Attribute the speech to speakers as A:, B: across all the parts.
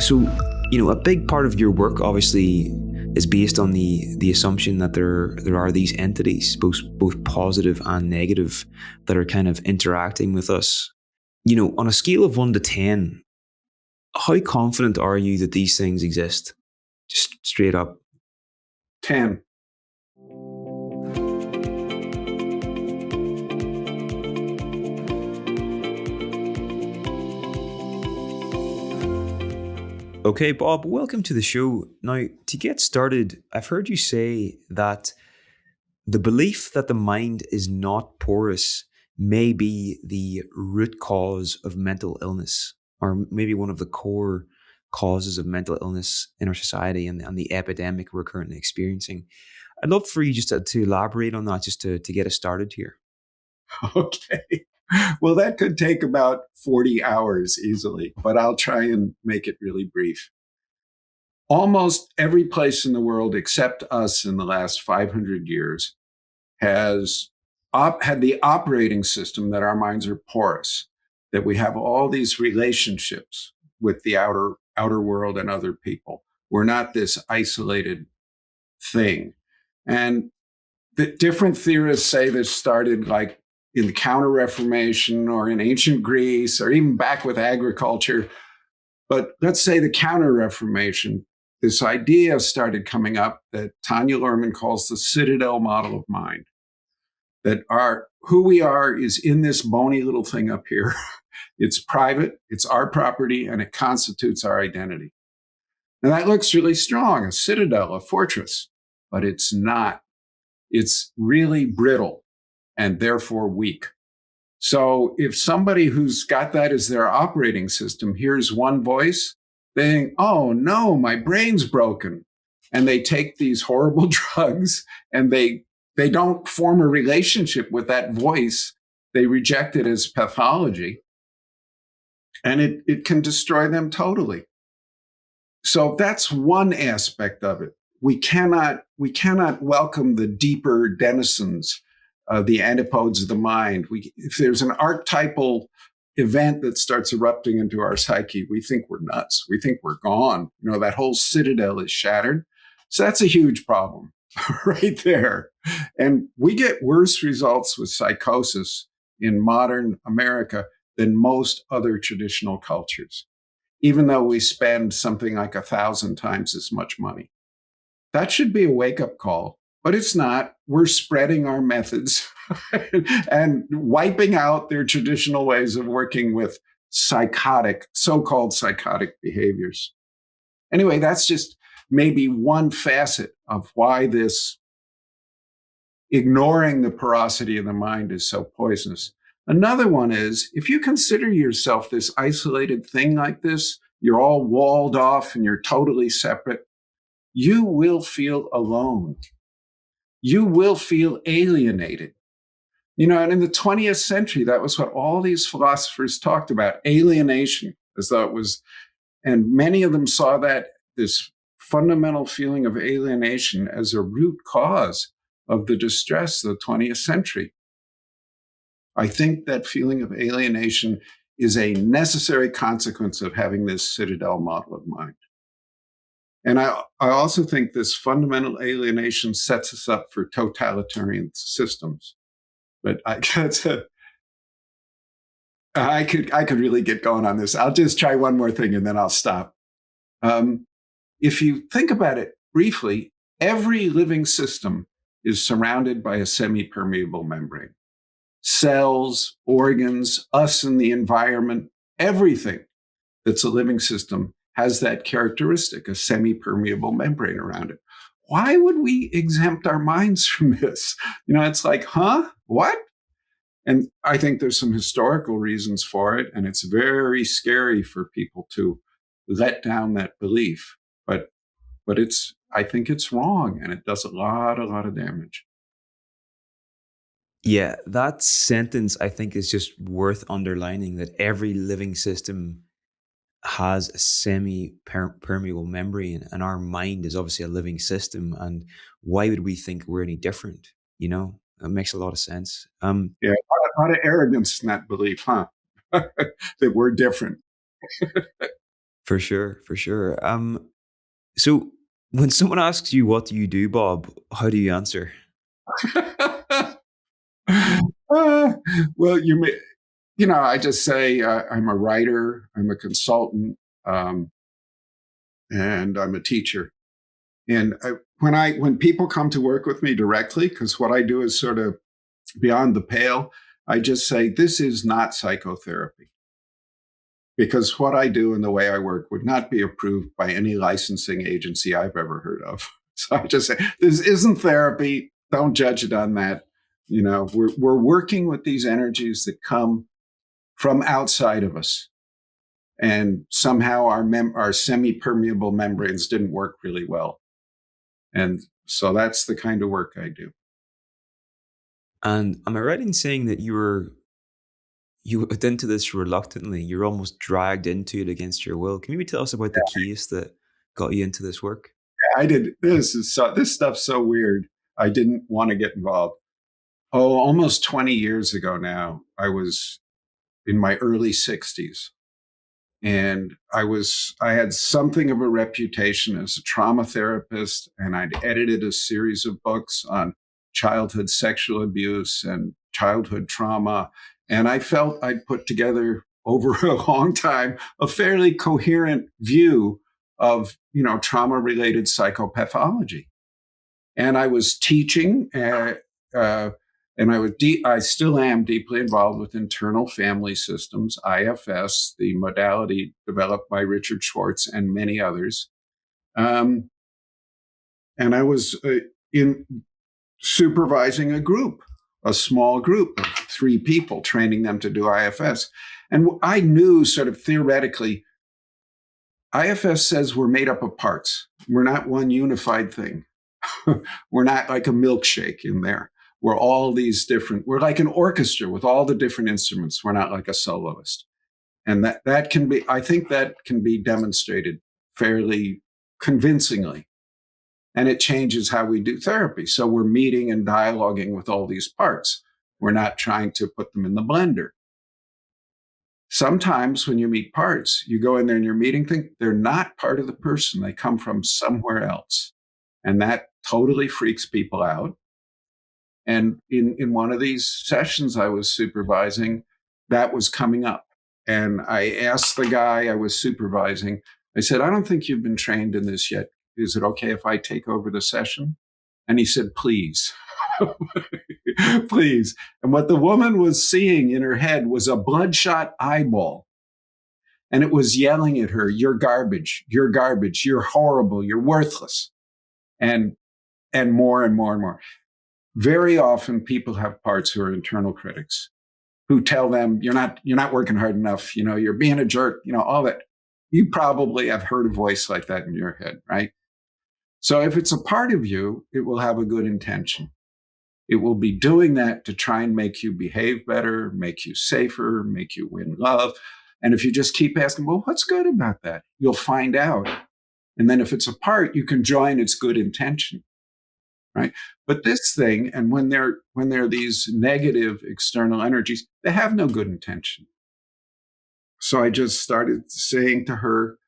A: So, a big part of your work obviously is based on the assumption that there are these entities, both positive and negative, that are kind of interacting with us. On a scale of 1 to 10, how confident are you that these things exist? Just straight up.
B: 10.
A: Okay, Bob, welcome to the show. Now, to get started, I've heard you say that the belief that the mind is not porous may be the root cause of mental illness, or maybe one of the core causes of mental illness in our society and the epidemic we're currently experiencing. I'd love for you just to elaborate on that, just to get us started here.
B: Okay. Well, that could take about 40 hours easily, but I'll try and make it really brief. Almost every place in the world except us in the last 500 years has had the operating system that our minds are porous, that we have all these relationships with the outer world and other people. We're not this isolated thing. And the different theorists say this started like in the Counter-Reformation or in ancient Greece or even back with agriculture. But let's say the Counter-Reformation, this idea started coming up that Tanya Luhrmann calls the Citadel model of mind, that who we are is in this bony little thing up here. It's private, it's our property, and it constitutes our identity. And that looks really strong, a citadel, a fortress, but it's not. It's really brittle and therefore weak. So if somebody who's got that as their operating system hears one voice, they think, oh no, my brain's broken. And they take these horrible drugs and they don't form a relationship with that voice. They reject it as pathology. And it can destroy them totally. So that's one aspect of it. We cannot welcome the deeper denizens, the antipodes of the mind. If there's an archetypal event that starts erupting into our psyche, we think we're nuts. We think we're gone. That whole citadel is shattered. So that's a huge problem right there. And we get worse results with psychosis in modern America than most other traditional cultures, even though we spend something like 1,000 times as much money. That should be a wake-up call, but it's not. We're spreading our methods and wiping out their traditional ways of working with so-called psychotic behaviors. Anyway, that's just maybe one facet of why this ignoring the porosity of the mind is so poisonous. Another one is, if you consider yourself this isolated thing like this, you're all walled off and you're totally separate, you will feel alone. You will feel alienated. And in the 20th century, that was what all these philosophers talked about, alienation, as though it was, and many of them saw this fundamental feeling of alienation as a root cause of the distress of the 20th century. I think that feeling of alienation is a necessary consequence of having this citadel model of mind. And I also think this fundamental alienation sets us up for totalitarian systems. But I could really get going on this. I'll just try one more thing and then I'll stop. If you think about it briefly, every living system is surrounded by a semi-permeable membrane. Cells, organs, us in the environment, everything that's a living system has that characteristic, a semi-permeable membrane around it. Why would we exempt our minds from this? It's like, huh? What? And I think there's some historical reasons for it, and it's very scary for people to let down that belief. But I think it's wrong, and it does a lot of damage.
A: Yeah, that sentence I think is just worth underlining, that every living system has a semi-permeable membrane, and our mind is obviously a living system. And why would we think we're any different? It makes a lot of sense.
B: Yeah, a lot of arrogance in that belief, huh? That we're different.
A: For sure, for sure. So when someone asks you what do you do, Bob, how do you answer?
B: Uh, well, I just say I'm a writer, I'm a consultant, um, and I'm a teacher. And when people come to work with me directly, because what I do is sort of beyond the pale, I just say this is not psychotherapy, because what I do and the way I work would not be approved by any licensing agency I've ever heard of. So I just say this isn't therapy. Don't judge it on that. We're working with these energies that come from outside of us. And somehow our semi-permeable membranes didn't work really well. And so that's the kind of work I do.
A: And am I right in saying that you went into this reluctantly? You're almost dragged into it against your will. Can you maybe tell us about the case that got you into this work?
B: I did. This stuff's so weird. I didn't want to get involved. Oh, almost 20 years ago now, I was in my early 60s. And I had something of a reputation as a trauma therapist, and I'd edited a series of books on childhood sexual abuse and childhood trauma. And I felt I'd put together over a long time a fairly coherent view of, trauma related psychopathology. And I was teaching, and I still am deeply involved with internal family systems, IFS, the modality developed by Richard Schwartz and many others. And I was in supervising a small group of 3 people, training them to do IFS. And I knew sort of theoretically, IFS says we're made up of parts. We're not one unified thing. We're not like a milkshake in there. We're like an orchestra with all the different instruments. We're not like a soloist. And I think that can be demonstrated fairly convincingly. And it changes how we do therapy. So we're meeting and dialoguing with all these parts. We're not trying to put them in the blender. Sometimes when you meet parts, you go in there and you're meeting things, they're not part of the person. They come from somewhere else. And that totally freaks people out. And in one of these sessions I was supervising, that was coming up. And I asked the guy I was supervising, I said, I don't think you've been trained in this yet. Is it okay if I take over the session? And he said, please, please. And what the woman was seeing in her head was a bloodshot eyeball. And it was yelling at her, you're garbage, you're horrible, you're worthless. And more and more and more. Very often people have parts who are internal critics who tell them, you're not working hard enough, you're being a jerk, all that. You probably have heard a voice like that in your head, right? So if it's a part of you, it will have a good intention. It will be doing that to try and make you behave better, make you safer, make you win love. And if you just keep asking, well, what's good about that? You'll find out. And then if it's a part, you can join its good intention. Right. But this thing, and when there are these negative external energies, they have no good intention. So I just started saying to her,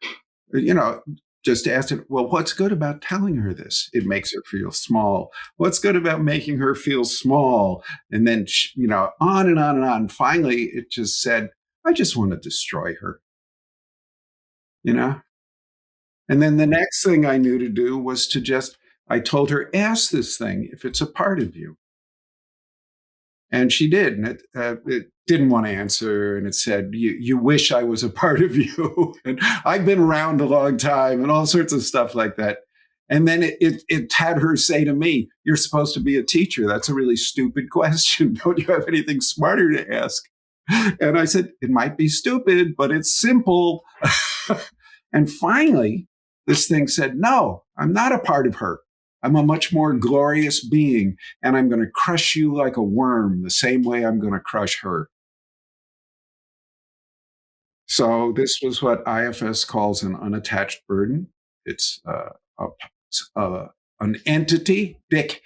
B: just asked her, well, what's good about telling her this? It makes her feel small. What's good about making her feel small? And then, on and on and on. Finally, it just said, I just want to destroy her. And then the next thing I knew to do was I told her, ask this thing if it's a part of you. And she did. And it didn't want to answer. And it said, you wish I was a part of you. And I've been around a long time and all sorts of stuff like that. And then it had her say to me, you're supposed to be a teacher. That's a really stupid question. Don't you have anything smarter to ask? And I said, it might be stupid, but it's simple. And finally, this thing said, no, I'm not a part of her. I'm a much more glorious being, and I'm going to crush you like a worm the same way I'm going to crush her. So this was what IFS calls an unattached burden. It's an entity. Dick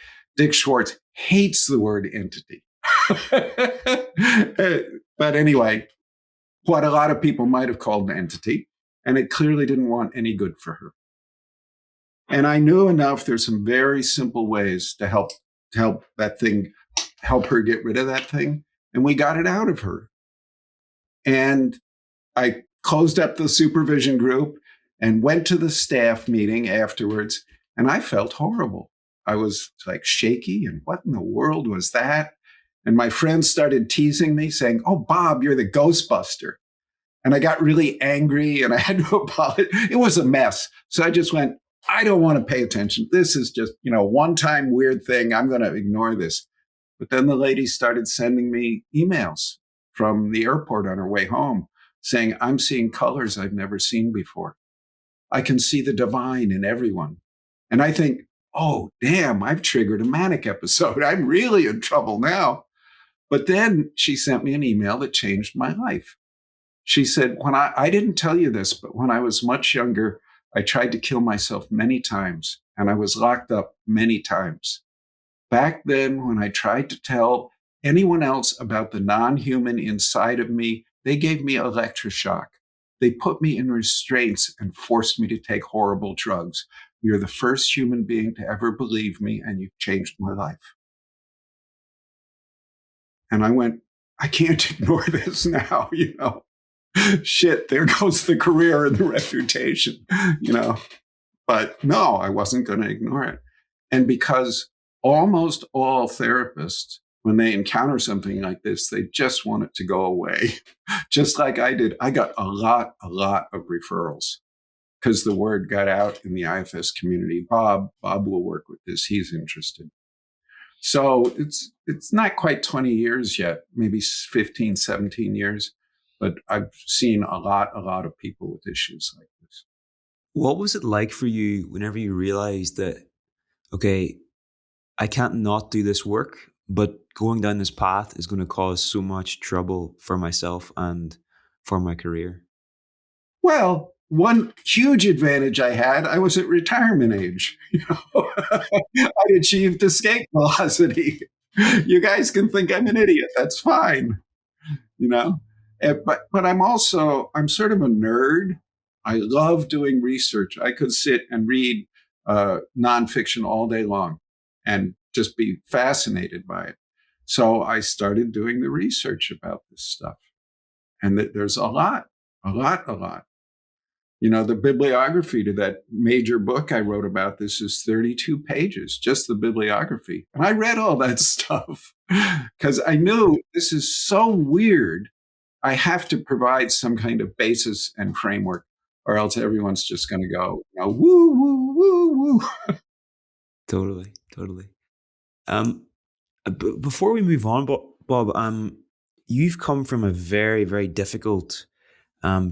B: Schwartz hates the word entity. But anyway, what a lot of people might have called an entity. and it clearly didn't want any good for her. And I knew enough. There's some very simple ways to help that thing, help her get rid of that thing. And we got it out of her. And I closed up the supervision group and went to the staff meeting afterwards. And I felt horrible. I was like shaky. And what in the world was that? And my friends started teasing me, saying, "Oh, Bob, you're the Ghostbuster." And I got really angry and I had to apologize. It was a mess. So I just went, I don't want to pay attention. This is just, one-time weird thing. I'm going to ignore this. But then the lady started sending me emails from the airport on her way home saying, "I'm seeing colors I've never seen before. I can see the divine in everyone." And I think, oh, damn, I've triggered a manic episode. I'm really in trouble now. But then she sent me an email that changed my life. She said, I didn't tell you this, but when I was much younger, I tried to kill myself many times, and I was locked up many times. Back then, when I tried to tell anyone else about the non-human inside of me, they gave me electroshock. They put me in restraints and forced me to take horrible drugs. You're the first human being to ever believe me, and you've changed my life. And I went, I can't ignore this now, Shit, there goes the career and the reputation, But no, I wasn't going to ignore it. And because almost all therapists, when they encounter something like this, they just want it to go away. Just like I did. I got a lot of referrals because the word got out in the IFS community. Bob will work with this. He's interested. So it's not quite 20 years yet, maybe 15, 17 years, but I've seen a lot of people with issues like this.
A: What was it like for you whenever you realized that, okay, I can't not do this work, but going down this path is going to cause so much trouble for myself and for my career?
B: Well, one huge advantage I had, I was at retirement age. I achieved escape velocity. You guys can think I'm an idiot. That's fine. But I'm sort of a nerd. I love doing research. I could sit and read nonfiction all day long and just be fascinated by it. So I started doing the research about this stuff. And there's a lot. The bibliography to that major book I wrote about this is 32 pages, just the bibliography. And I read all that stuff because I knew this is so weird. I have to provide some kind of basis and framework, or else everyone's just going to go, woo, woo, woo, woo.
A: Totally. Before we move on, Bob, you've come from a very, very difficult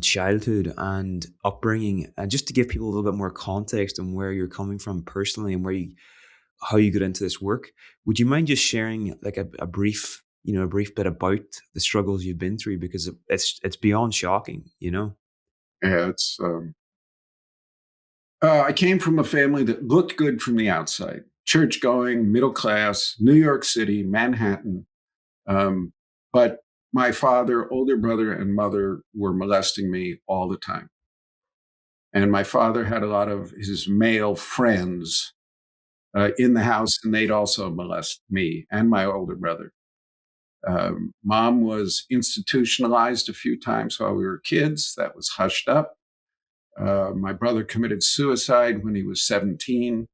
A: childhood and upbringing. And just to give people a little bit more context on where you're coming from personally and how you got into this work, would you mind just sharing like a brief bit about the struggles you've been through, because it's beyond shocking.
B: Yeah, it's. I came from a family that looked good from the outside: church-going, middle class, New York City, Manhattan. But my father, older brother, and mother were molesting me all the time. And my father had a lot of his male friends in the house, and they'd also molest me and my older brother. Mom was institutionalized a few times while we were kids. That was hushed up. My brother committed suicide when he was 17.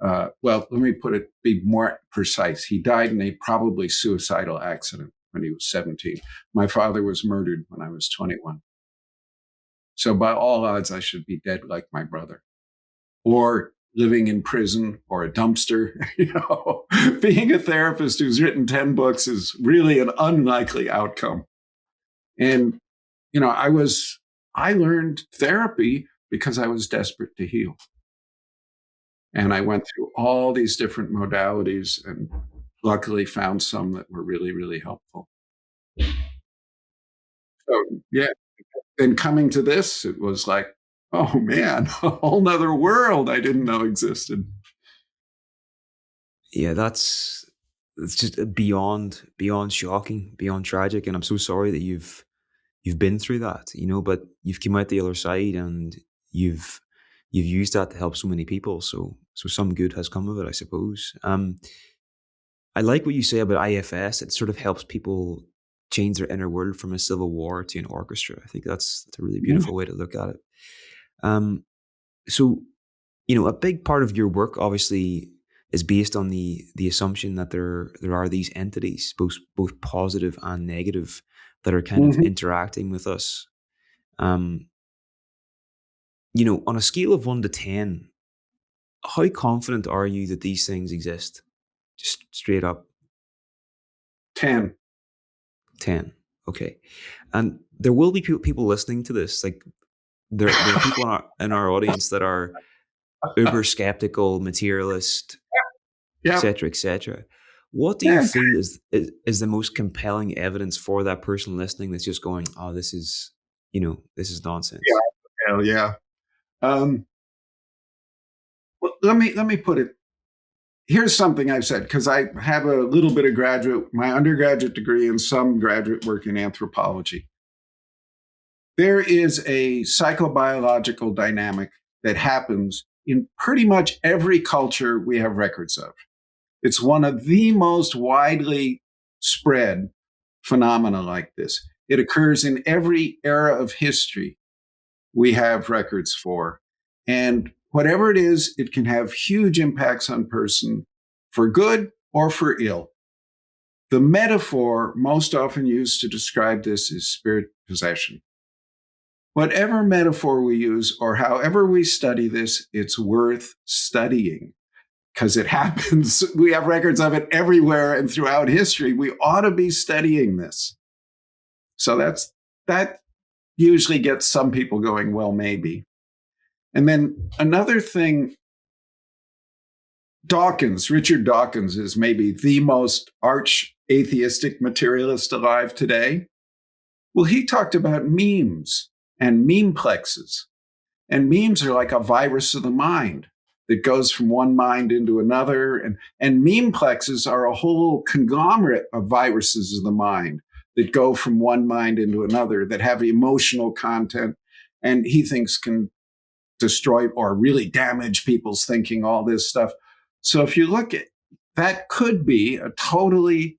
B: Well, let me be more precise. He died in a probably suicidal accident when he was 17. My father was murdered when I was 21. So by all odds, I should be dead like my brother, or living in prison or a dumpster. Being a therapist who's written 10 books is really an unlikely outcome. And, I learned therapy because I was desperate to heal. And I went through all these different modalities and luckily found some that were really, really helpful. So, yeah. And coming to this, it was like, oh man, a whole nother world I didn't know existed.
A: Yeah, it's just beyond shocking, beyond tragic. And I'm so sorry that you've you've been through that, but you've come out the other side, and you've used that to help so many people. So some good has come of it, I suppose. I like what you say about IFS. It sort of helps people change their inner world from a civil war to an orchestra. I think that's a really
B: Yeah.
A: beautiful way to look at it. So, a big part of your work obviously is based on the assumption that there are these entities, both positive and negative, that are kind of
B: Mhm.
A: interacting with us. On a scale of 1 to 10, how confident are you that these things exist? Just straight up.
B: 10.
A: 10. Okay. And there will be people listening to this. Like, there are people in our audience that are uber skeptical, materialist,
B: Yeah.
A: etc., etc. What do you
B: Yeah.
A: feel is the most compelling evidence for that person listening that's just going, "Oh, this is nonsense."
B: Hell yeah. Um, well, let me put it. Here's something I've said, because I have a little bit of my undergraduate degree and some graduate work in anthropology. There is a psychobiological dynamic that happens in pretty much every culture we have records of. It's one of the most widely spread phenomena like this. It occurs in every era of history we have records for. And whatever it is, it can have huge impacts on person for good or for ill. The metaphor most often used to describe this is spirit possession. Whatever metaphor we use or however we study this, it's worth studying because it happens. We have records of it everywhere and throughout history. We ought to be studying this. So that usually gets some people going, well, maybe. And then another thing, Richard Dawkins is maybe the most arch atheistic materialist alive today. Well, he talked about memes and memeplexes. And memes are like a virus of the mind that goes from one mind into another. And memeplexes are a whole conglomerate of viruses of the mind that go from one mind into another that have emotional content, and he thinks can destroy or really damage people's thinking, all this stuff. So if you look at that, could be a totally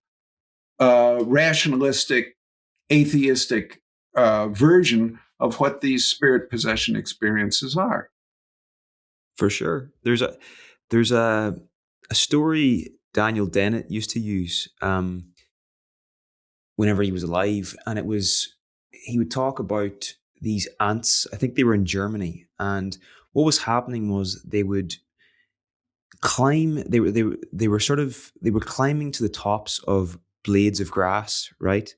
B: rationalistic, atheistic version of what these spirit possession experiences are.
A: For sure. There's a story Daniel Dennett used to use whenever he was alive, and he would talk about these ants. I think they were in Germany, and what was happening was they would climb. They were climbing to the tops of blades of grass, right?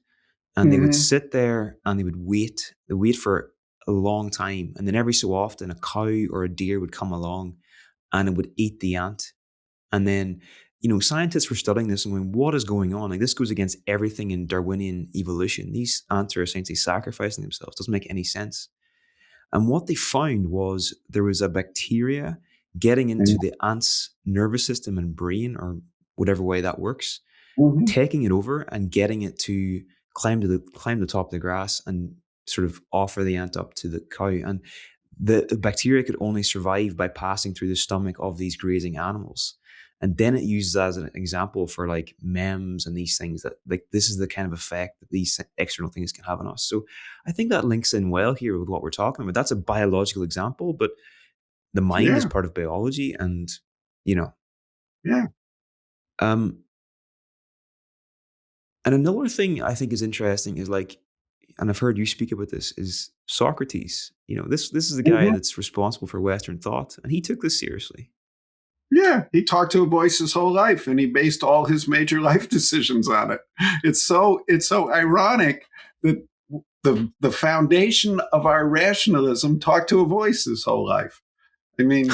A: And they would
B: Mm-hmm.
A: sit there and they would wait. They wait for a long time, and then every so often a cow or a deer would come along and it would eat the ant. And then, scientists were studying this and going, what is going on? Like, this goes against everything in Darwinian evolution. These ants are essentially sacrificing themselves. Doesn't make any sense. And what they found was there was a bacteria getting into the ant's nervous system and brain, or whatever way that works,
B: Mm-hmm.
A: taking it over and getting it to climb the top of the grass and sort of offer the ant up to the cow. And the bacteria could only survive by passing through the stomach of these grazing animals. And then it uses as an example for like memes and these things that, like, this is the kind of effect that these external things can have on us. So I think that links in well here with what we're talking about. That's a biological example, but the mind is
B: Yeah,
A: part of biology, and you know,
B: yeah.
A: um, and another thing I think is interesting is, like, and I've heard you speak about this, is Socrates. This is the guy
B: Mm-hmm.
A: that's responsible for Western thought, and he took this seriously.
B: Yeah, he talked to a voice his whole life, and he based all his major life decisions on it. It's so ironic that the foundation of our rationalism talked to a voice his whole life. I mean,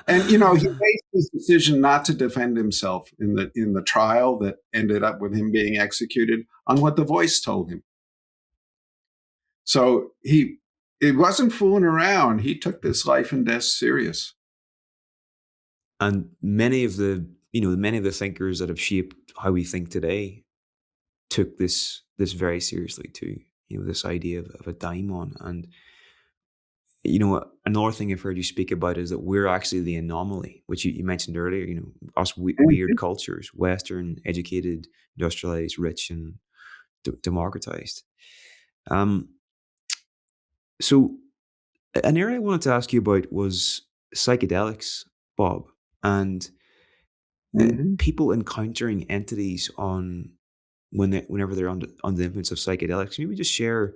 B: and he based his decision not to defend himself in the trial that ended up with him being executed on what the voice told him. So it wasn't fooling around. He took this life and death serious.
A: And many of the thinkers that have shaped how we think today took this very seriously too. This idea of a daimon. And another thing I've heard you speak about is that we're actually the anomaly, which you mentioned earlier. Us weird cultures, Western, educated, industrialized, rich, and democratized. So an area I wanted to ask you about was psychedelics, Bob, and
B: Mm-hmm.
A: people encountering entities whenever they're under the influence of psychedelics. Maybe just share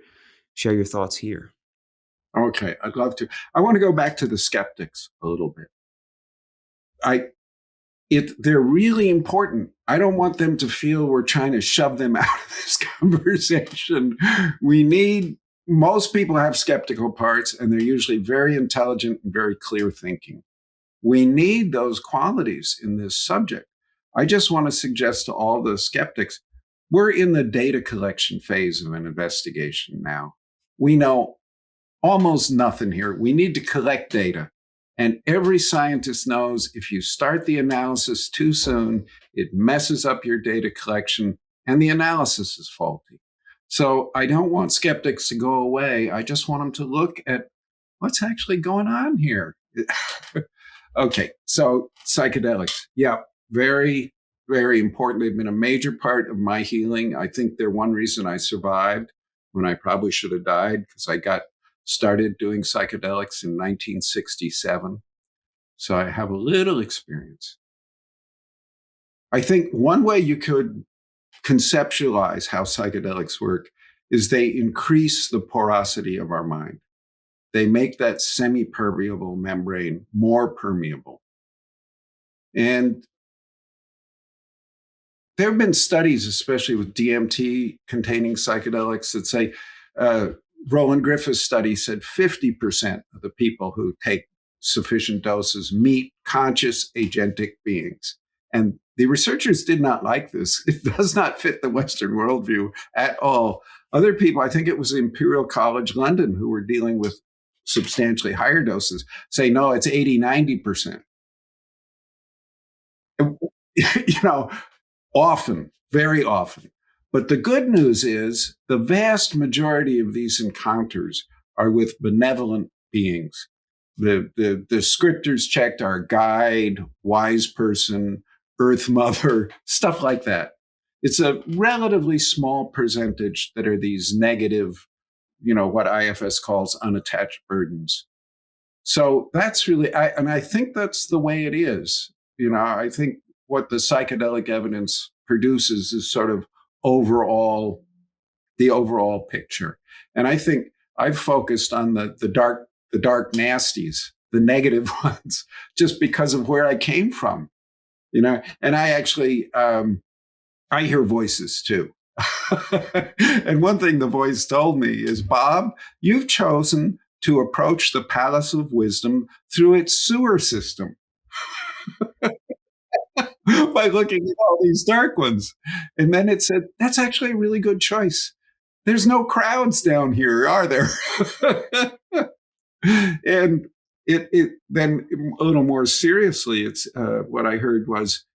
A: your thoughts here.
B: Okay, I'd love to. I want to go back to the skeptics a little bit. They're really important. I don't want them to feel we're trying to shove them out of this conversation. Most people have skeptical parts, and they're usually very intelligent and very clear thinking. We need those qualities in this subject. I just want to suggest to all the skeptics, we're in the data collection phase of an investigation now. We know almost nothing here. We need to collect data. And every scientist knows if you start the analysis too soon, it messes up your data collection and the analysis is faulty. So I don't want skeptics to go away. I just want them to look at what's actually going on here. Okay, so psychedelics. Yeah, very, very important. They've been a major part of my healing. I think they're one reason I survived when I probably should have died, because I got started doing psychedelics in 1967. So I have a little experience. I think one way you could conceptualize how psychedelics work is they increase the porosity of our mind. They make that semi-permeable membrane more permeable. And there have been studies, especially with DMT containing psychedelics, that say Roland Griffith's study said 50% of the people who take sufficient doses meet conscious agentic beings. And the researchers did not like this. It does not fit the Western worldview at all. Other people, I think it was Imperial College London, who were dealing with substantially higher doses, say, no, it's 80, 90%. Often, very often. But the good news is the vast majority of these encounters are with benevolent beings. The scriptures checked our guide, wise person, earth mother, stuff like that. It's a relatively small percentage that are these negative, what IFS calls unattached burdens. So that's really, I think that's the way it is. I think what the psychedelic evidence produces is sort of the overall picture. And I think I've focused on the dark nasties, the negative ones, just because of where I came from, and I actually, I hear voices too. And one thing the voice told me is, Bob, you've chosen to approach the Palace of Wisdom through its sewer system by looking at all these dark ones. And then it said, that's actually a really good choice. There's no crowds down here, are there? And it then a little more seriously, it's what I heard was,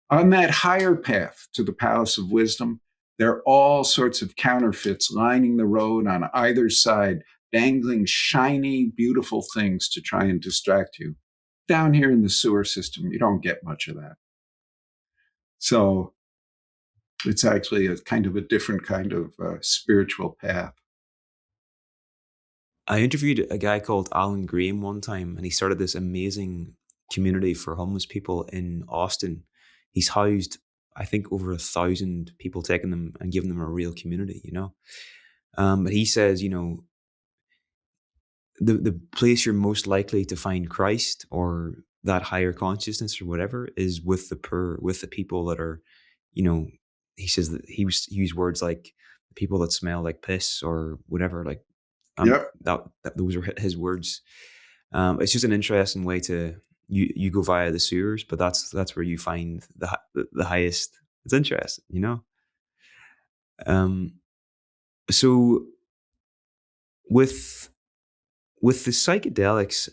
B: on that higher path to the Palace of Wisdom, there are all sorts of counterfeits lining the road on either side, dangling shiny, beautiful things to try and distract you. Down here in the sewer system, you don't get much of that. So it's actually a kind of a different kind of spiritual path.
A: I interviewed a guy called Alan Graham one time, and he started this amazing community for homeless people in Austin. He's housed, I think, over 1,000 people, taking them and giving them a real community, But he says, the place you're most likely to find Christ or that higher consciousness or whatever is with the poor, with the people that are, he says that he used words like people that smell like piss or whatever, like,
B: Yep.
A: that those are his words. It's just an interesting way to you go via the sewers, but that's where you find the highest. It's interesting. So with the psychedelics,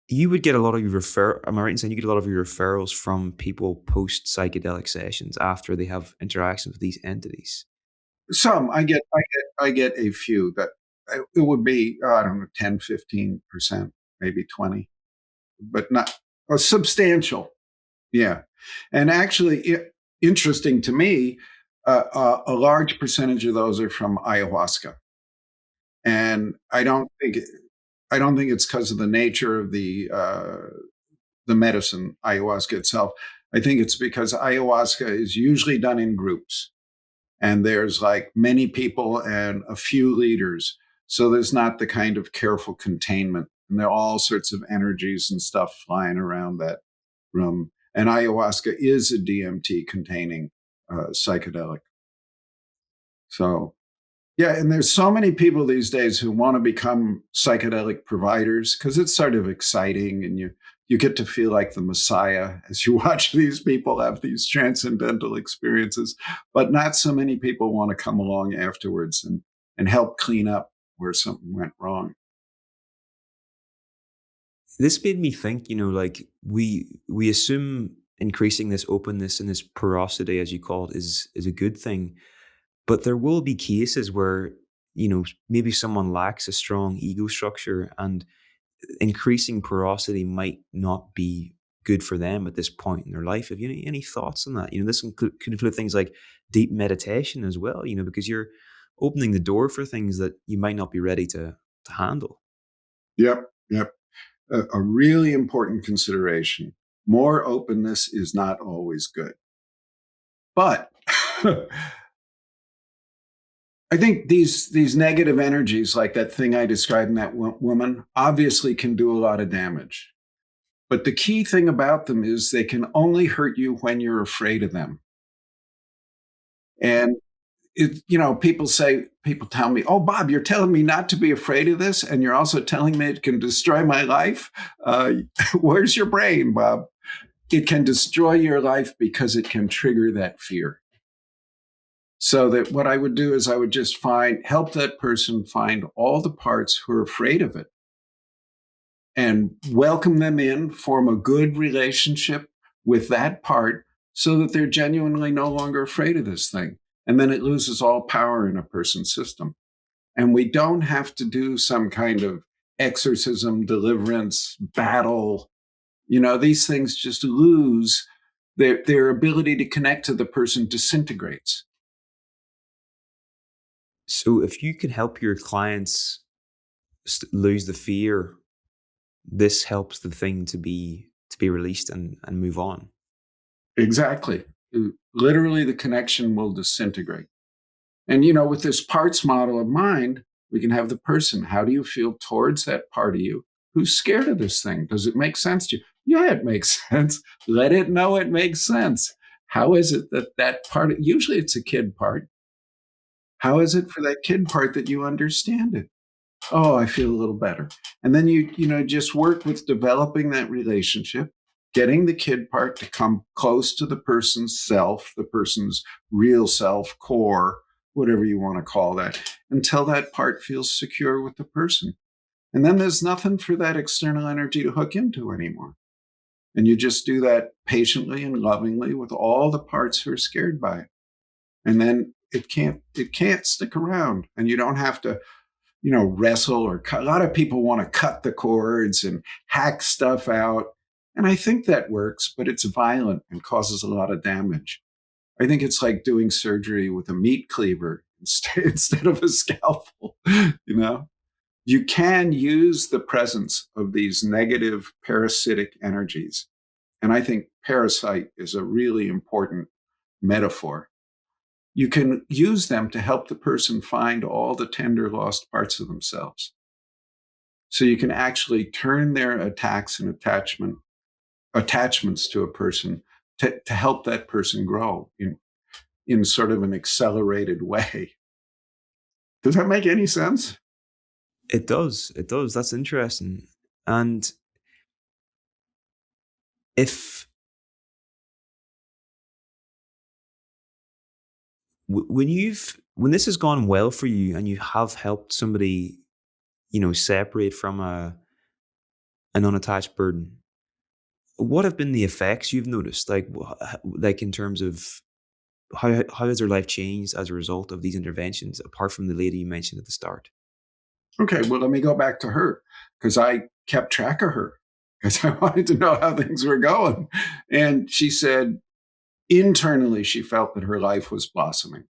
A: you would get a lot of your am I right in saying you get a lot of your referrals from people post psychedelic sessions after they have interactions with these entities?
B: Some I get a few that it would be, I don't know, 10, 15%, maybe 20, but not a substantial. Yeah. And actually, interesting to me, a large percentage of those are from ayahuasca. And I don't think it's because of the nature of the medicine, ayahuasca itself. I think it's because ayahuasca is usually done in groups, and there's like many people and a few leaders. So there's not the kind of careful containment. And there are all sorts of energies and stuff flying around that room. And ayahuasca is a DMT containing psychedelic. So, yeah, and there's so many people these days who want to become psychedelic providers because it's sort of exciting, and you get to feel like the Messiah as you watch these people have these transcendental experiences. But not so many people want to come along afterwards and help clean up where something went wrong.
A: This made me think, like we assume increasing this openness and this porosity, as you call it, is a good thing. But there will be cases where, maybe someone lacks a strong ego structure, and increasing porosity might not be good for them at this point in their life. Have you any thoughts on that? This could include things like deep meditation as well, because you're opening the door for things that you might not be ready to handle.
B: Yep, yep. A really important consideration. More openness is not always good. But I think these negative energies, like that thing I described in that woman, obviously can do a lot of damage. But the key thing about them is they can only hurt you when you're afraid of them. And people tell me, "Oh, Bob, you're telling me not to be afraid of this, and you're also telling me it can destroy my life." Where's your brain, Bob? It can destroy your life because it can trigger that fear. So that what I would do is I would just help that person find all the parts who are afraid of it and welcome them in, form a good relationship with that part so that they're genuinely no longer afraid of this thing. And then it loses all power in a person's system. And we don't have to do some kind of exorcism, deliverance, battle. These things just lose their ability to connect to the person disintegrates.
A: So if you can help your clients lose the fear, this helps the thing to be released and move on.
B: Exactly. Literally, the connection will disintegrate. And, with this parts model of mind, we can have the person. How do you feel towards that part of you who's scared of this thing? Does it make sense to you? Yeah, it makes sense. Let it know it makes sense. How is it that part, usually it's a kid part. How is it for that kid part that you understand it? Oh, I feel a little better. And then just work with developing that relationship, getting the kid part to come close to the person's self, the person's real self, core, whatever you want to call that, until that part feels secure with the person. And then there's nothing for that external energy to hook into anymore. And you just do that patiently and lovingly with all the parts who are scared by it. And then it can't stick around, and you don't have to wrestle or cut. A lot of people want to cut the cords and hack stuff out. And I think that works, but it's violent and causes a lot of damage. I think it's like doing surgery with a meat cleaver instead of a scalpel. You can use the presence of these negative parasitic energies. And I think parasite is a really important metaphor. You can use them to help the person find all the tender lost parts of themselves. So you can actually turn their attacks and attachments to a person to help that person grow in sort of an accelerated way. Does that make any sense?
A: It does. It does. That's interesting. And if when this has gone well for you and you have helped somebody, separate from an unattached burden. What have been the effects you've noticed? Like in terms of how has their life changed as a result of these interventions, apart from the lady you mentioned at the start?
B: Okay, well, let me go back to her because I kept track of her because I wanted to know how things were going. And she said internally, she felt that her life was blossoming.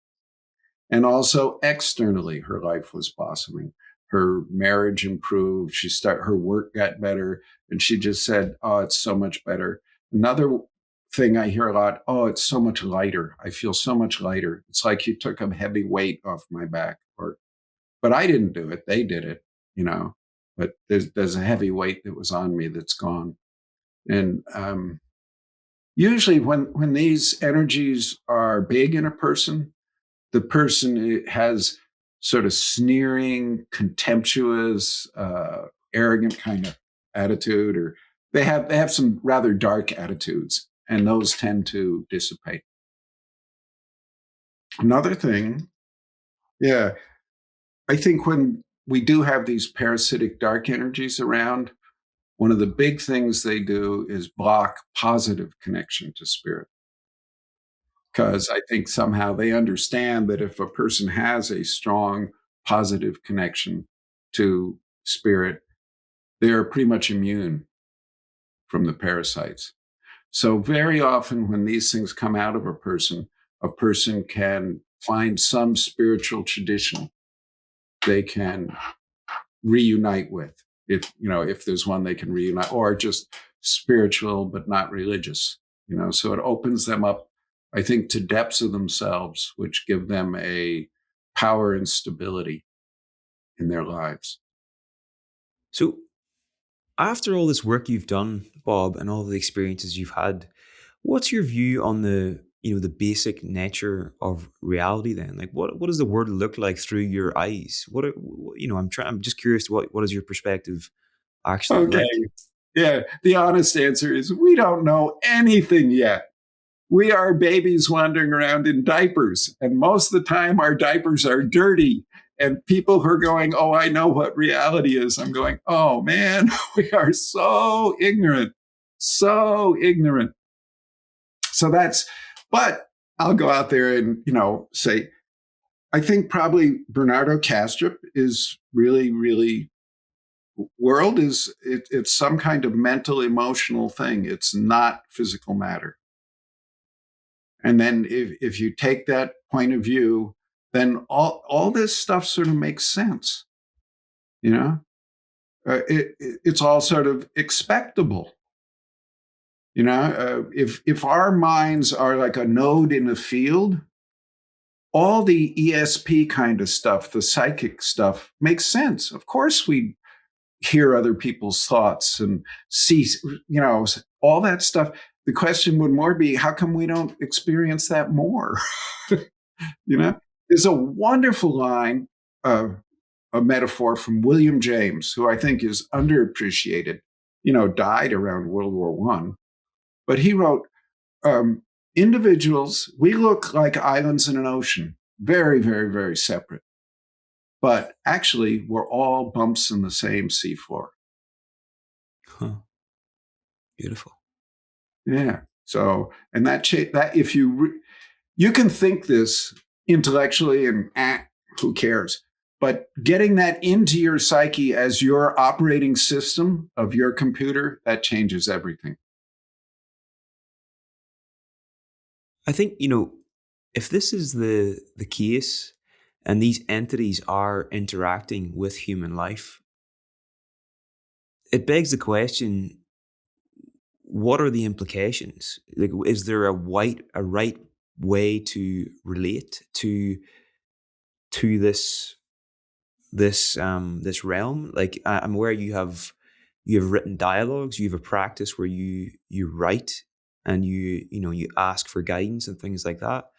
B: And also externally, her life was blossoming. Her marriage improved. Her work got better. And she just said, oh, it's so much better. Another thing I hear a lot, oh, it's so much lighter. I feel so much lighter. It's like you took a heavy weight off my back. But I didn't do it. They did it, you know. But there's a heavy weight that was on me that's gone. And usually when these energies are big in a person, the person has sort of sneering, contemptuous, arrogant kind of attitude, or they have some rather dark attitudes, and those tend to dissipate. Another thing, yeah, I think when we do have these parasitic dark energies around, one of the big things they do is block positive connection to spirit. Because I think somehow they understand that if a person has a strong positive connection to spirit, they're pretty much immune from the parasites. So, very often when these things come out of a person can find some spiritual tradition they can reunite with. If there's one they can reunite, or just spiritual but not religious, so it opens them up, I think, to depths of themselves which give them a power and stability in their lives.
A: So, after all this work you've done, Bob, and all the experiences you've had, what's your view on the basic nature of reality? Then, like, what does the world look like through your eyes? I'm just curious. What is your perspective actually
B: Okay.
A: like?
B: Yeah, the honest answer is we don't know anything yet. We are babies wandering around in diapers, and most of the time our diapers are dirty. And people who are going, oh, I know what reality is. I'm going, oh man, we are so ignorant, so ignorant. But I'll go out there and, say, I think probably Bernardo Kastrup is really, really, world is, it's some kind of mental, emotional thing. It's not physical matter. And then if you take that point of view, then all this stuff sort of makes sense. It's all sort of expectable. If our minds are like a node in a field, all the ESP kind of stuff, the psychic stuff, makes sense. Of course, we hear other people's thoughts and see, all that stuff. The question would more be, how come we don't experience that more? There's a wonderful line, a metaphor from William James, who I think is underappreciated, died around World War One. But he wrote, individuals, we look like islands in an ocean, very, very, very separate. But actually, we're all bumps in the same seafloor.
A: Huh. Beautiful.
B: Yeah. So, and that if you can think this intellectually and who cares? But getting that into your psyche as your operating system of your computer, that changes everything.
A: I think if this is the case, and these entities are interacting with human life, it begs the question: what are the implications? Like, is there a right way to relate to this realm? Like, I'm aware you have written dialogues, you have a practice where you write and you ask for guidance and things like that.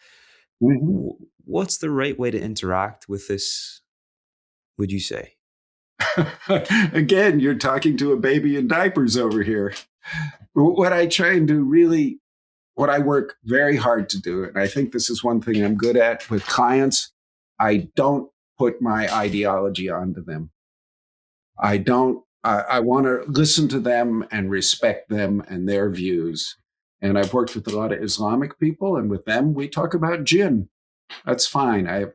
B: Mm-hmm.
A: What's the right way to interact with this, would you say?
B: Again, you're talking to a baby in diapers over here. What I try and do really, what I work very hard to do, and I think this is one thing I'm good at with clients, I don't put my ideology onto them. I don't I want to listen to them and respect them and their views. And I've worked with a lot of Islamic people, and with them, we talk about jinn. That's fine. I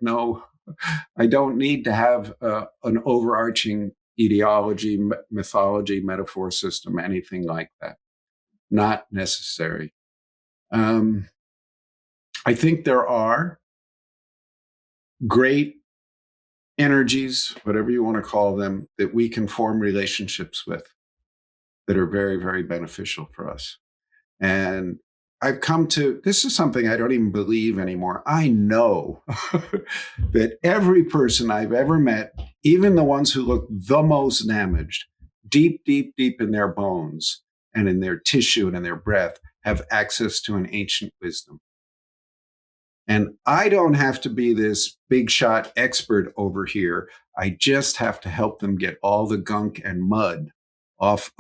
B: don't need to have an overarching ideology, mythology, metaphor system, anything like that. Not necessary. I think there are great energies, whatever you want to call them, that we can form relationships with that are very, very beneficial for us. And I've come to, this is something I don't even believe anymore. I know that every person I've ever met, even the ones who look the most damaged, deep, deep, deep in their bones and in their tissue and in their breath, have access to an ancient wisdom. And I don't have to be this big shot expert over here. I just have to help them get all the gunk and mud off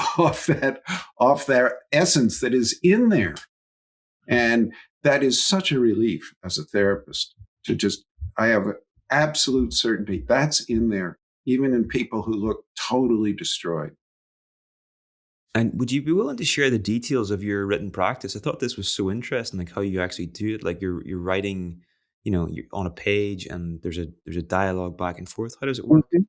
B: their essence that is in there. And that is such a relief as a therapist to just, I have absolute certainty that's in there, even in people who look totally destroyed.
A: And would you be willing to share the details of your written practice? I thought this was so interesting, like how you actually do it. Like you're writing, you're on a page, and there's a dialogue back and forth. How does it work?
B: Mhm.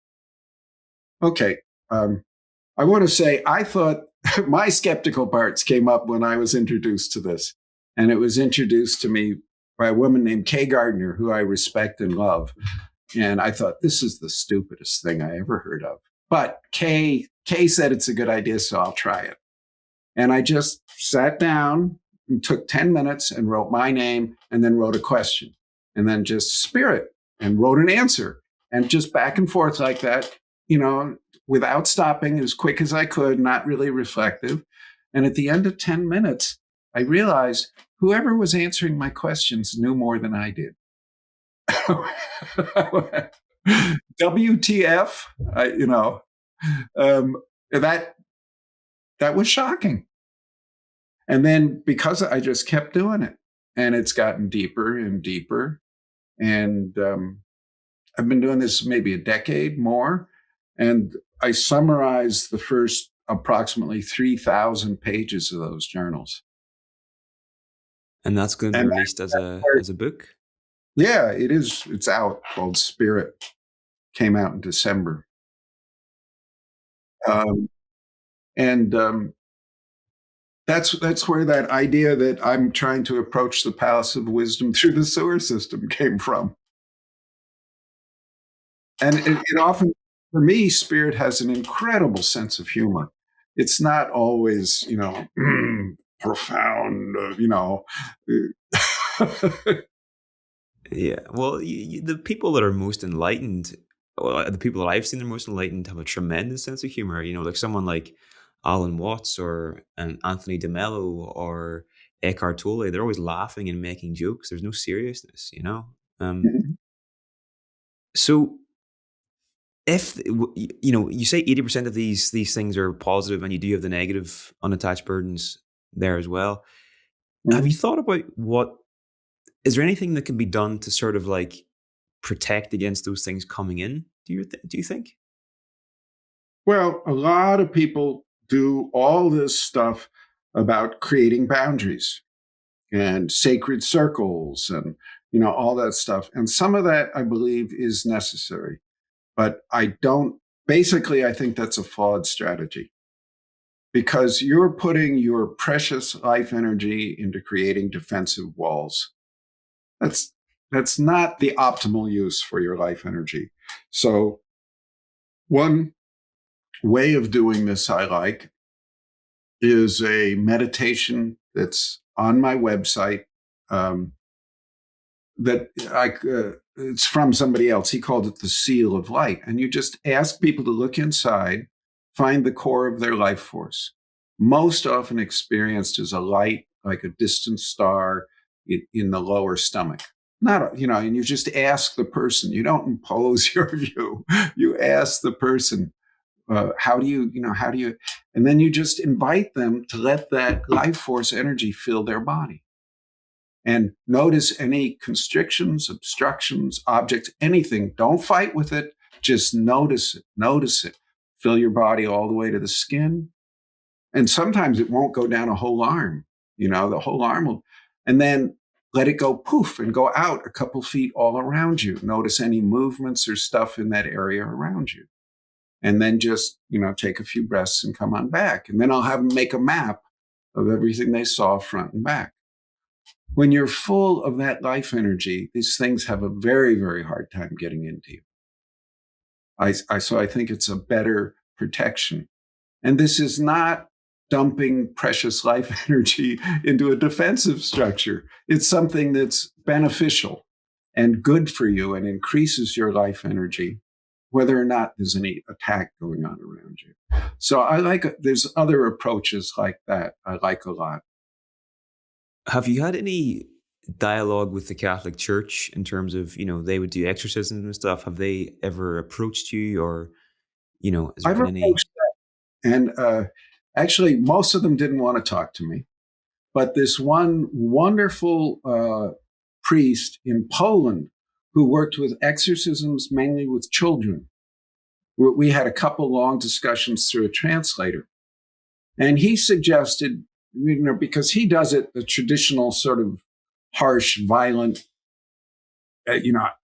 B: Okay. I want to say, I thought my skeptical parts came up when I was introduced to this. And it was introduced to me by a woman named Kay Gardner, who I respect and love. And I thought, this is the stupidest thing I ever heard of. But Kay said it's a good idea, so I'll try it. And I just sat down and took 10 minutes and wrote my name and then wrote a question and then just spirit and wrote an answer and just back and forth like that, without stopping, as quick as I could, not really reflective. And at the end of 10 minutes, I realized whoever was answering my questions knew more than I did. WTF, that was shocking. And then because I just kept doing it, and it's gotten deeper and deeper. And I've been doing this maybe a decade more. And I summarized the first approximately 3,000 pages of those journals.
A: And that's going to be
B: And
A: released as a book.
B: yeah, it is. It's out, called Spirit. Came out in December. And that's where that idea that I'm trying to approach the palace of wisdom through the sewer system came from. And it often, for me, Spirit has an incredible sense of humor. It's not always, profound,
A: Yeah. Well, the people that are most enlightened, well, the people that I've seen are most enlightened have a tremendous sense of humor. Like someone like Alan Watts or Anthony DeMello or Eckhart Tolle. They're always laughing and making jokes. There's no seriousness. So if you say 80% of these things are positive, and you do have the negative unattached burdens there as well. Have you thought about is there anything that can be done to sort of like protect against those things coming in? Do you think?
B: Well, a lot of people do all this stuff about creating boundaries and sacred circles and all that stuff. And some of that, I believe, is necessary. But I think that's a flawed strategy, because you're putting your precious life energy into creating defensive walls. That's not the optimal use for your life energy. So one way of doing this I like is a meditation that's on my website, that it's from somebody else. He called it the seal of light. And you just ask people to look inside, find the core of their life force. Most often experienced as a light, like a distant star in the lower stomach. Not, and you just ask the person. You don't impose your view. You ask the person, how do you, and then you just invite them to let that life force energy fill their body. And notice any constrictions, obstructions, objects, anything. Don't fight with it. Just notice it. Notice it. fill your body all the way to the skin. And sometimes it won't go down a whole arm, the whole arm will, and then let it go poof and go out a couple feet all around you. Notice any movements or stuff in that area around you. And then just, take a few breaths and come on back. And then I'll have them make a map of everything they saw front and back. When you're full of that life energy, these things have a very, very hard time getting into you. So I think it's a better protection. And this is not dumping precious life energy into a defensive structure. It's something that's beneficial and good for you and increases your life energy, whether or not there's any attack going on around you. So there's other approaches like that I like a lot.
A: Have you had any dialogue with the Catholic Church in terms of, they would do exorcisms and stuff? Have they ever approached you, or, has there
B: I've
A: been any?
B: approached that. And actually, most of them didn't want to talk to me. But this one wonderful priest in Poland who worked with exorcisms mainly with children, we had a couple long discussions through a translator. And he suggested, because he does it the traditional sort of harsh, violent,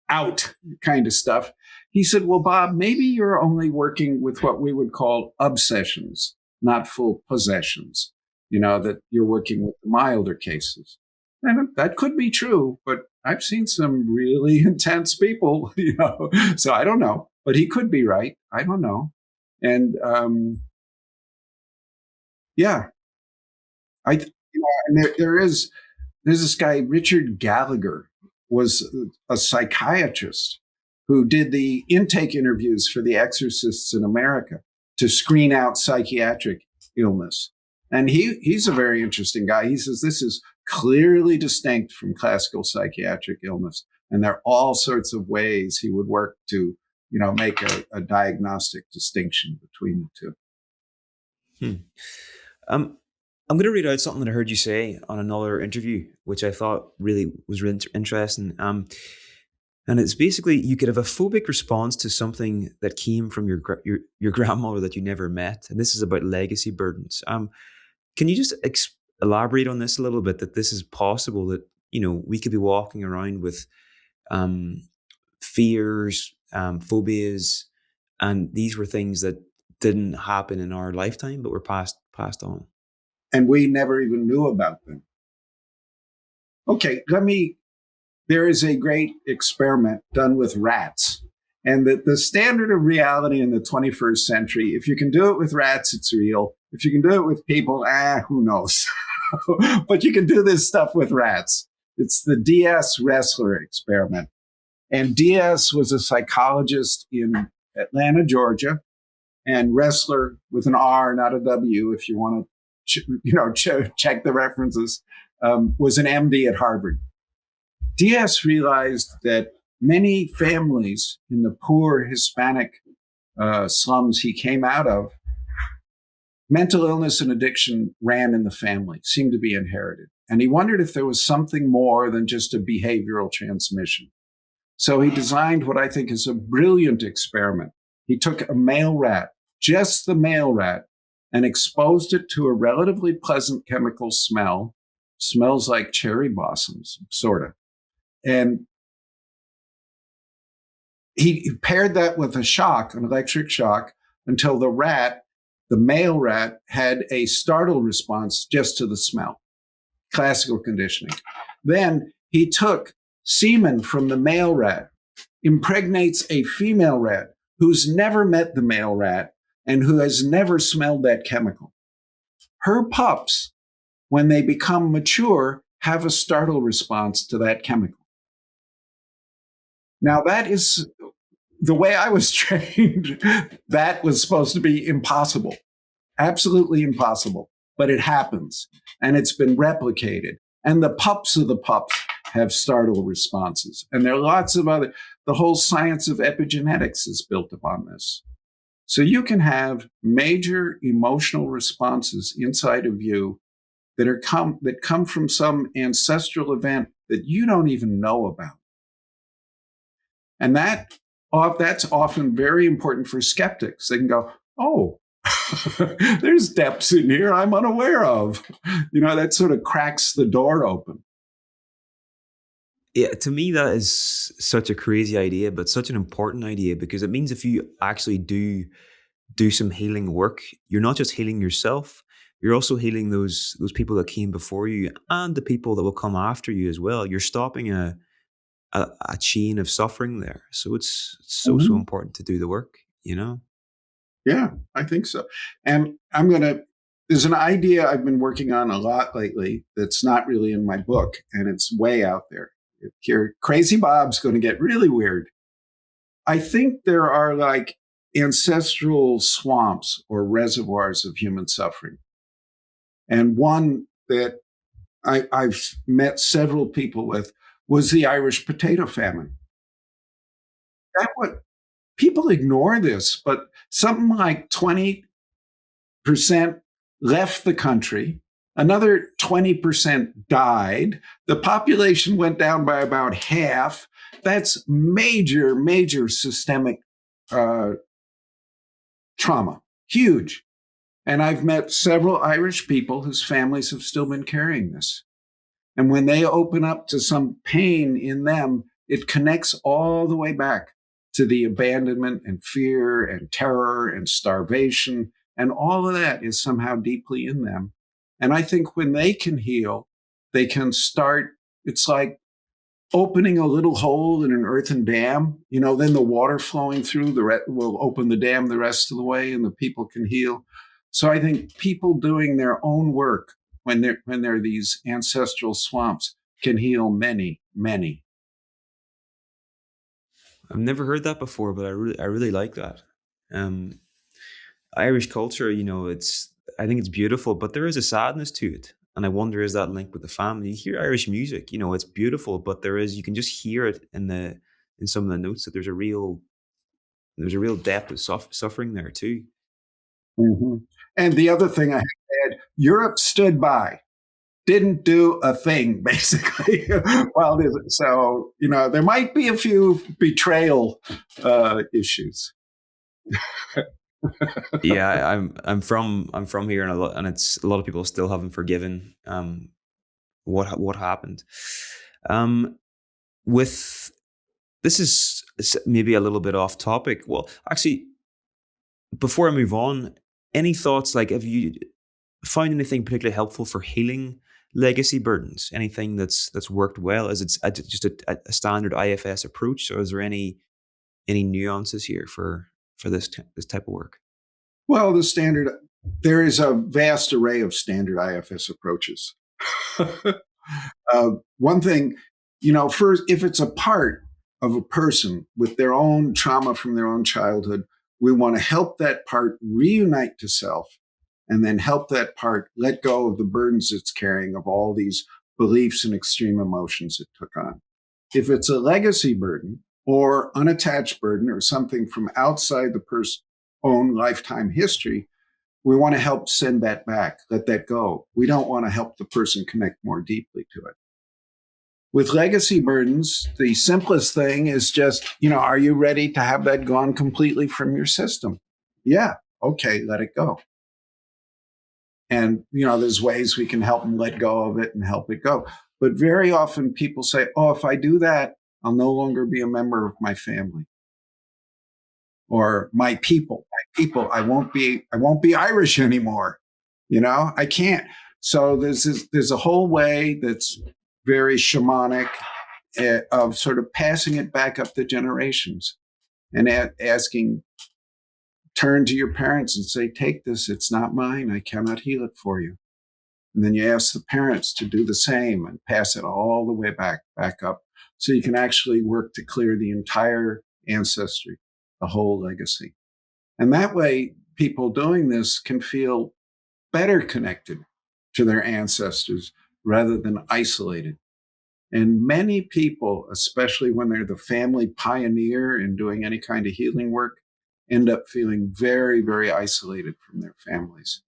B: out kind of stuff. He said, well, Bob, maybe you're only working with what we would call obsessions, not full possessions, that you're working with the milder cases. And that could be true, but I've seen some really intense people, so I don't know, but he could be right. I don't know. And and there's this guy, Richard Gallagher, was a psychiatrist who did the intake interviews for the exorcists in America to screen out psychiatric illness. And he's a very interesting guy. He says this is clearly distinct from classical psychiatric illness. And there are all sorts of ways he would work to, make a diagnostic distinction between the two.
A: I'm going to read out something that I heard you say on another interview, which I thought really was really interesting. And it's basically, you could have a phobic response to something that came from your grandmother that you never met. And this is about legacy burdens. Can you just elaborate on this a little bit, that this is possible, that, we could be walking around with fears, phobias, and these were things that didn't happen in our lifetime, but were passed on.
B: And we never even knew about them. Okay, there is a great experiment done with rats. And the standard of reality in the 21st century, if you can do it with rats, it's real. If you can do it with people, who knows? But you can do this stuff with rats. It's the D.S. Ressler experiment. And D.S. was a psychologist in Atlanta, Georgia. And Ressler, with an R, not a W, if you want to check the references, was an MD at Harvard. D.S. realized that many families in the poor Hispanic slums he came out of, mental illness and addiction ran in the family, seemed to be inherited. And he wondered if there was something more than just a behavioral transmission. So he designed what I think is a brilliant experiment. He took a male rat, just the male rat, and exposed it to a relatively pleasant chemical smell. Smells like cherry blossoms, sort of. And he paired that with a shock, an electric shock, until the male rat, had a startle response just to the smell. Classical conditioning. Then he took semen from the male rat, impregnates a female rat who's never met the male rat and who has never smelled that chemical. Her pups, when they become mature, have a startle response to that chemical. Now, that is the way I was trained. That was supposed to be impossible, absolutely impossible, but it happens and it's been replicated. And the pups of the pups have startle responses. And there are lots of the whole science of epigenetics is built upon this. So you can have major emotional responses inside of you that come from some ancestral event that you don't even know about. And that's often very important for skeptics. They can go, oh, there's depths in here I'm unaware of. That sort of cracks the door open.
A: Yeah, to me, that is such a crazy idea, but such an important idea because it means if you actually do some healing work, you're not just healing yourself, you're also healing those people that came before you and the people that will come after you as well. You're stopping a chain of suffering there. So it's so
B: Mhm.
A: important to do the work, you know?
B: Yeah, I think so. And there's an idea I've been working on a lot lately that's not really in my book, and it's way out there. Here, Crazy Bob's going to get really weird. I think there are like ancestral swamps or reservoirs of human suffering. And one that I've met several people with was the Irish potato famine. That what people ignore this, but something like 20% left the country. Another 20% died. The population went down by about half. That's major, major systemic uh, trauma. Huge. And I've met several Irish people whose families have still been carrying this. And when they open up to some pain in them, it connects all the way back to the abandonment and fear and terror and starvation. And all of that is somehow deeply in them. And I think when they can heal, they can start, it's like opening a little hole in an earthen dam, then the water flowing through will open the dam the rest of the way and the people can heal. So I think people doing their own work when they're these ancestral swamps can heal many, many.
A: I've never heard that before, but I really like that. Um, Irish culture, I think it's beautiful, but there is a sadness to it. And I wonder, is that linked with the family? You hear Irish music, it's beautiful, but you can just hear it in some of the notes that there's a real depth of suffering there too.
B: Mm-hmm. And the other thing I had, Europe stood by, didn't do a thing, basically. Well, so there might be a few betrayal issues.
A: Yeah, I'm from here, and it's a lot of people still haven't forgiven what happened. Um, with This is maybe a little bit off topic. Well, actually, before I move on, any thoughts? Like, have you found anything particularly helpful for healing legacy burdens? Anything that's worked well? Is it just a standard IFS approach, or is there any nuances here for this type of work?
B: Well, there is a vast array of standard IFS approaches. One thing, first, if it's a part of a person with their own trauma from their own childhood, we want to help that part reunite to self and then help that part let go of the burdens it's carrying of all these beliefs and extreme emotions it took on. If it's a legacy burden or unattached burden or something from outside the person's own lifetime history, we want to help send that back, let that go. We don't want to help the person connect more deeply to it. With legacy burdens, the simplest thing is just, are you ready to have that gone completely from your system? Yeah. Okay, let it go. And, there's ways we can help them let go of it and help it go. But very often people say, oh, if I do that, I'll no longer be a member of my family or my people. I won't be Irish anymore. I can't. So there's a whole way that's very shamanic of sort of passing it back up the generations and asking, turn to your parents and say, take this, it's not mine, I cannot heal it for you. And then you ask the parents to do the same and pass it all the way back up. So you can actually work to clear the entire ancestry, the whole legacy. And that way, people doing this can feel better connected to their ancestors rather than isolated. And many people, especially when they're the family pioneer in doing any kind of healing work, end up feeling very, very isolated from their families.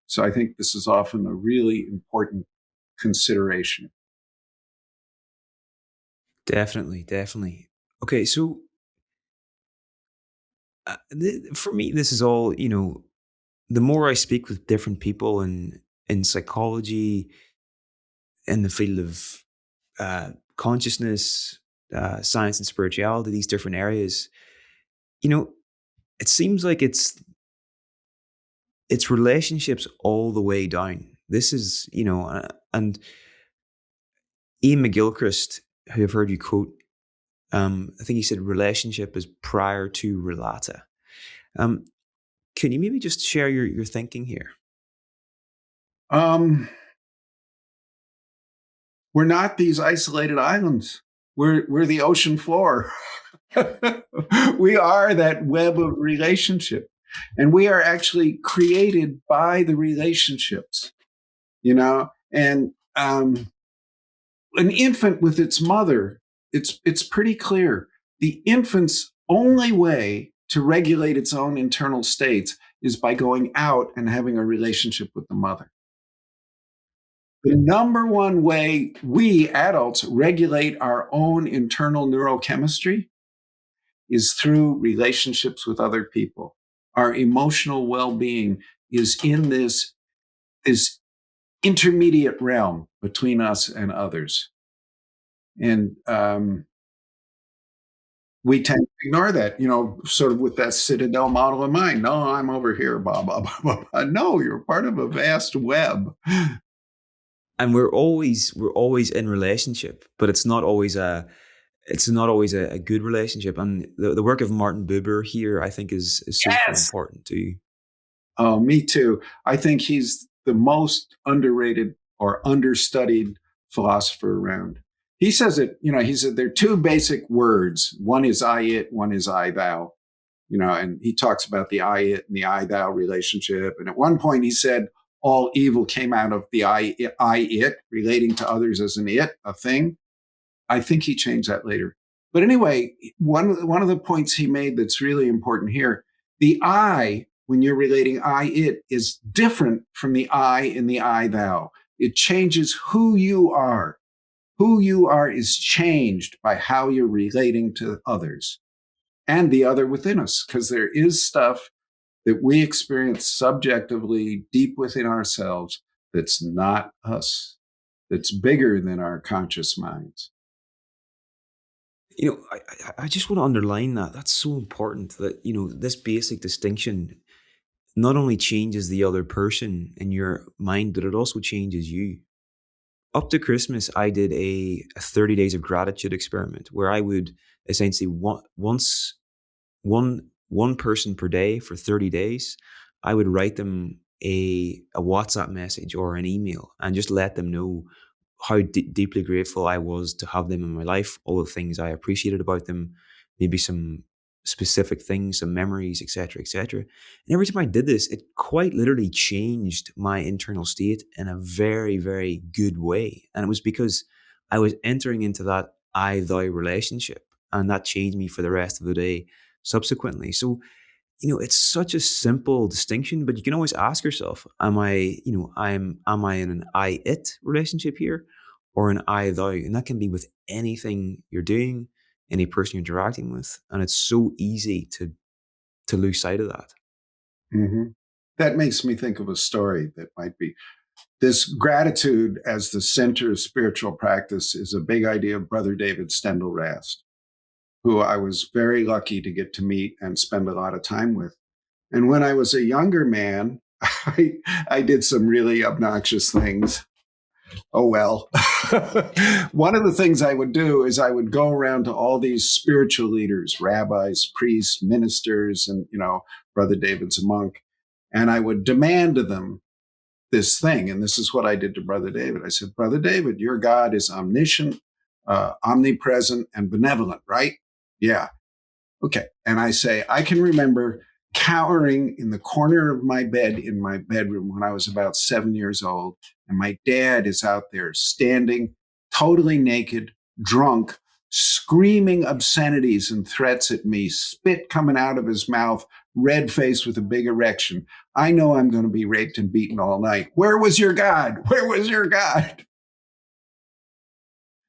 B: So I think this is often a really important consideration.
A: Definitely, definitely. Okay, so For me, this is all, the more I speak with different people in psychology, in the field of consciousness, science and spirituality, these different areas, you know, it seems like it's relationships all the way down. This is, and Ian McGilchrist, who I've heard you quote, I think he said relationship is prior to relata. Um, can you maybe just share your thinking here?
B: Um, we're not these isolated islands. We're the ocean floor. We are that web of relationship. And we are actually created by the relationships, and an infant with its mother, it's pretty clear. The infant's only way to regulate its own internal states is by going out and having a relationship with the mother. The number one way we adults regulate our own internal neurochemistry is through relationships with other people. Our emotional well-being is in this intermediate realm between us and others. And we tend to ignore that, sort of with that Citadel model in mind. No, I'm over here, blah, blah, blah, blah, blah. No, you're part of a vast web.
A: And we're always in relationship, but it's not always a good relationship. And the work of Martin Buber here, I think, is so
B: Yes.
A: important too.
B: Oh, me too. I think he's the most underrated or understudied philosopher around. He says he said there are two basic words. One is I, it, one is I, thou, and he talks about the I, it and the I, thou relationship. And at one point he said, all evil came out of the I, it, relating to others as an it, a thing. I think he changed that later. But anyway, one of the points he made that's really important here, the I, when you're relating I, it, is different from the I in the I, thou. It changes who you are. Who you are is changed by how you're relating to others and the other within us, because there is stuff that we experience subjectively deep within ourselves that's not us, that's bigger than our conscious minds.
A: I just want to underline that. That's so important that, this basic distinction not only changes the other person in your mind, but it also changes you. Up to Christmas, I did a 30 days of gratitude experiment where I would essentially one person per day for 30 days, I would write them a WhatsApp message or an email and just let them know how deeply grateful I was to have them in my life, all the things I appreciated about them, maybe some specific things, some memories, etc., etc. And every time I did this, it quite literally changed my internal state in a very, very good way. And it was because I was entering into that I-thou relationship, and that changed me for the rest of the day subsequently. So, it's such a simple distinction, but you can always ask yourself, am I in an I-it relationship here or an I-thou? And that can be with anything you're doing, any person you're interacting with. And it's so easy to lose sight of that.
B: Mm-hmm. That makes me think of a story that might be this gratitude as the center of spiritual practice is a big idea of Brother David Steindl-Rast, who I was very lucky to get to meet and spend a lot of time with. And when I was a younger man, I did some really obnoxious things. Oh, well. One of the things I would do is I would go around to all these spiritual leaders, rabbis, priests, ministers, and, Brother David's a monk. And I would demand of them this thing. And this is what I did to Brother David. I said, Brother David, your God is omniscient, omnipresent, and benevolent, right? Yeah. Okay. And I say, I can remember cowering in the corner of my bed in my bedroom when I was about 7 years old. And my dad is out there standing, totally naked, drunk, screaming obscenities and threats at me, spit coming out of his mouth, red face with a big erection. I know I'm going to be raped and beaten all night. Where was your God? Where was your God?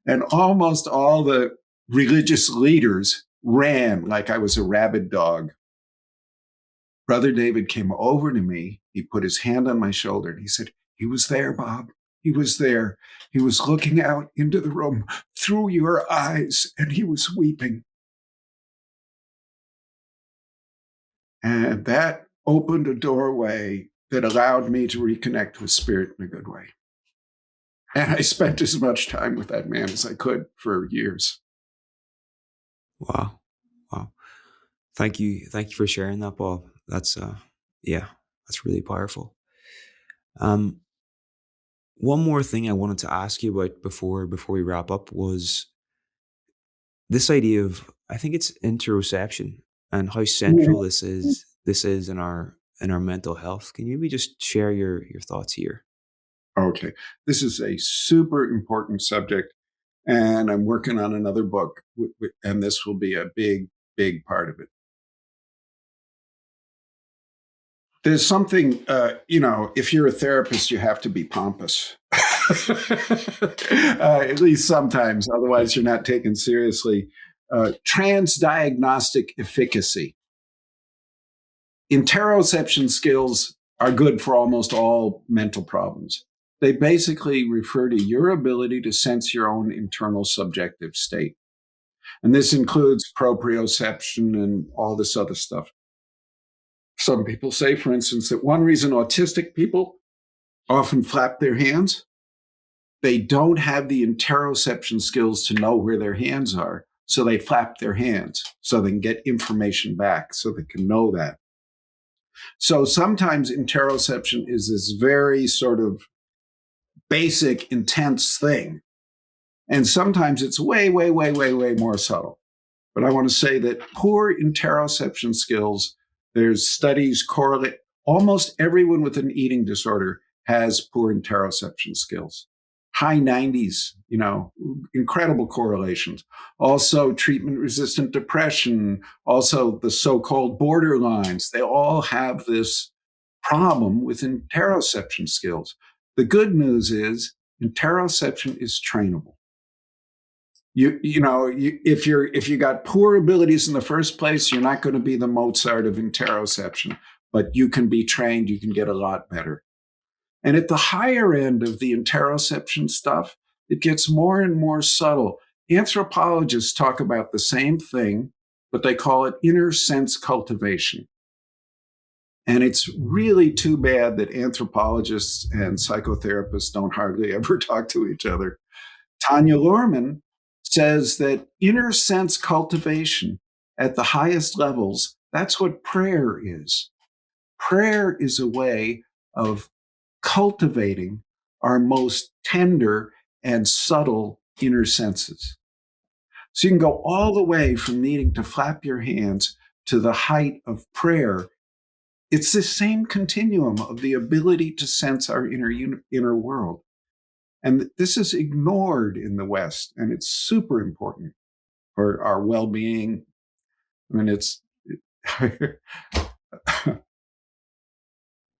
B: And almost all the religious leaders ran like I was a rabid dog. Brother David came over to me. He put his hand on my shoulder and he said, "He was there, Bob. He was there. He was looking out into the room through your eyes and he was weeping." And that opened a doorway that allowed me to reconnect with spirit in a good way. And I spent as much time with that man as I could for years.
A: Wow. Wow. Thank you. Thank you for sharing that, Bob. That's yeah, that's really powerful. Um, one more thing I wanted to ask you about before we wrap up was this idea of, I think it's interoception, and how central this is in our mental health. Can you maybe just share your thoughts here?
B: Okay. This is a super important subject. And I'm working on another book, and this will be a big, big part of it. There's something, if you're a therapist, you have to be pompous. At least sometimes, otherwise you're not taken seriously. Transdiagnostic efficacy. Interoception skills are good for almost all mental problems. They basically refer to your ability to sense your own internal subjective state. And this includes proprioception and all this other stuff. Some people say, for instance, that one reason autistic people often flap their hands, they don't have the interoception skills to know where their hands are. So they flap their hands so they can get information back, so they can know that. So sometimes interoception is this very sort of basic, intense thing. And sometimes it's way, way, way, way, way more subtle. But I want to say that poor interoception skills, there's studies correlate, almost everyone with an eating disorder has poor interoception skills. High 90s, incredible correlations. Also treatment-resistant depression, also the so-called borderlines, they all have this problem with interoception skills. The good news is interoception is trainable. If you got poor abilities in the first place, you're not going to be the Mozart of interoception, but you can be trained, you can get a lot better. And at the higher end of the interoception stuff, it gets more and more subtle. Anthropologists talk about the same thing, but they call it inner sense cultivation. And it's really too bad that anthropologists and psychotherapists don't hardly ever talk to each other. Tanya Luhrmann says that inner sense cultivation at the highest levels, that's what prayer is. Prayer is a way of cultivating our most tender and subtle inner senses. So you can go all the way from needing to flap your hands to the height of prayer. It's the same continuum of the ability to sense our inner world. And this is ignored in the West, and it's super important for our well-being. I mean,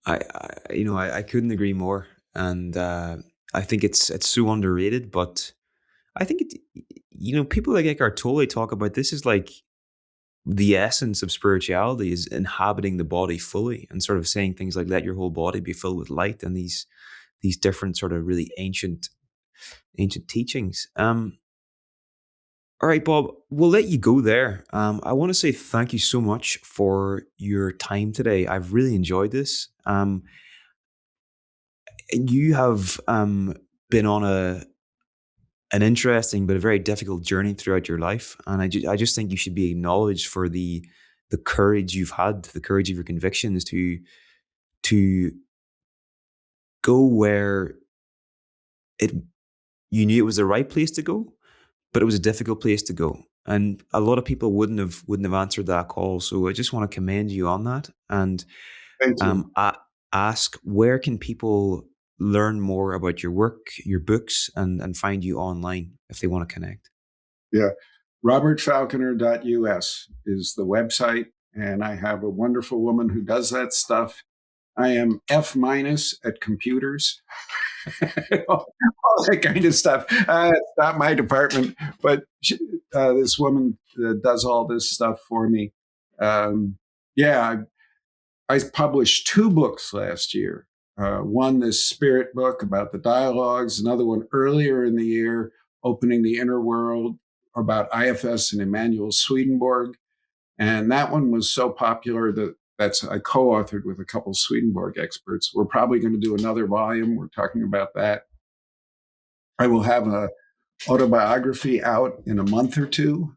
A: I couldn't agree more, and I think it's so underrated. But I think people like Eckhart Tolle talk about this is like the essence of spirituality is inhabiting the body fully, and sort of saying things like "let your whole body be filled with light," and these different sort of really ancient teachings. All right, Bob, we'll let you go there. I want to say thank you so much for your time today. I've really enjoyed this. You have been on an interesting but a very difficult journey throughout your life, and I just think you should be acknowledged for the courage you've had, the courage of your convictions to go where it you knew it was the right place to go, but it was a difficult place to go. And a lot of people wouldn't have answered that call. So I just want to commend you on that. And
B: Thank you.
A: Ask, where can people learn more about your work, your books, and find you online if they want to connect?
B: Yeah. RobertFalconer.us is the website. And I have a wonderful woman who does that stuff. I am F- at computers. all that kind of stuff. It's not my department, but this woman does all this stuff for me. Yeah, I published 2 books last year. One, this spirit book about the dialogues, another one earlier in the year, Opening the Inner World, about IFS and Emanuel Swedenborg. And that one was so popular that I co-authored with a couple Swedenborg experts. We're probably going to do another volume. We're talking about that. I will have a autobiography out in a month or two.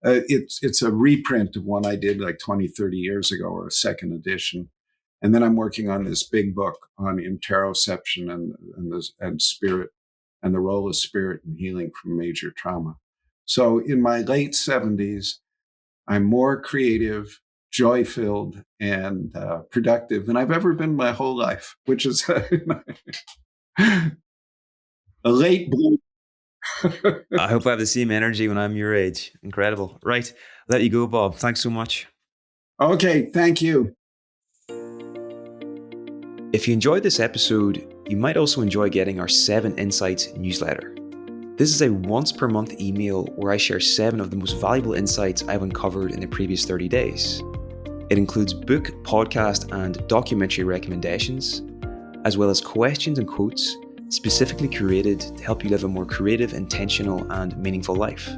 B: It's a reprint of one I did like 20, 30 years ago, or a second edition. And then I'm working on this big book on interoception and spirit, and the role of spirit in healing from major trauma. So in my late 70s, I'm more creative, joy-filled, and productive than I've ever been my whole life, which is a late bloomer.
A: I hope I have the same energy when I'm your age. Incredible. Right. I'll let you go, Bob. Thanks so much.
B: Okay. Thank you.
A: If you enjoyed this episode, you might also enjoy getting our 7 Insights newsletter. This is a once per month email where I share 7 of the most valuable insights I've uncovered in the previous 30 days. It includes book, podcast, and documentary recommendations, as well as questions and quotes specifically curated to help you live a more creative, intentional, and meaningful life.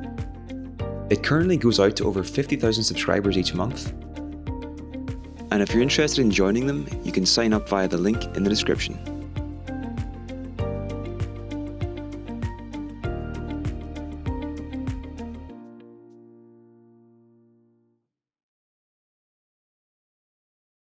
A: It currently goes out to over 50,000 subscribers each month. And if you're interested in joining them, you can sign up via the link in the description.